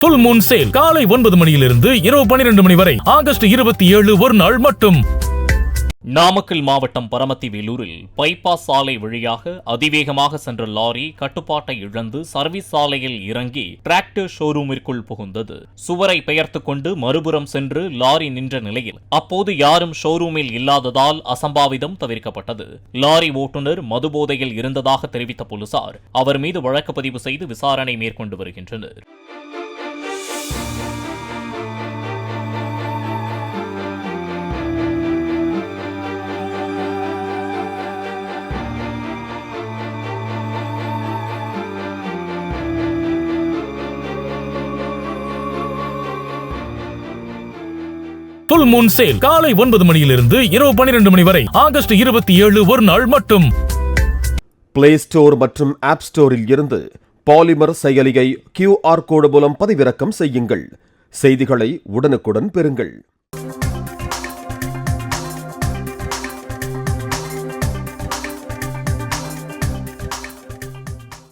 புல் Moon sale காலை 9 மணியிலிருந்து இரவு 12 மணி வரை ஆகஸ்ட் 27 ஒரு நாள் மட்டும். நாமக்கல் மாவட்டம் பரமத்தி வேலூரில் பைபாஸ் சாலை வழியாக அதிவேகமாக சென்ற லாரி கட்டுப்பாட்டை இழந்து சர்வீஸ் சாலையில் இறங்கி டிராக்டர் ஷோரூமிற்குள் புகுந்தது. சுவரை பெயர்த்துக் கொண்டு மறுபுறம் சென்று லாரி நின்ற நிலையில் அப்போது யாரும் ஷோரூமில் இல்லாததால் அசம்பாவிதம் தவிர்க்கப்பட்டது. லாரி ஓட்டுநர் மதுபோதையில் இருந்ததாக தெரிவித்த போலீசார் அவர் மீது வழக்கு பதிவு செய்து விசாரணை மேற்கொண்டு வருகின்றனர். புல் மூன் சேல் காலை 9 மணியிலிருந்து இரவு 12 மணி வரை ஆகஸ்ட் 27 ஒரு நாள் மட்டும். பிளே ஸ்டோர் மற்றும் ஆப் ஸ்டோரில் இருந்து பாலிமர் செயலியை QR கோடு மூலம் பதிவிறக்கம் செய்யுங்கள். செய்திகளை உடனுக்குடன் பெறுங்கள்.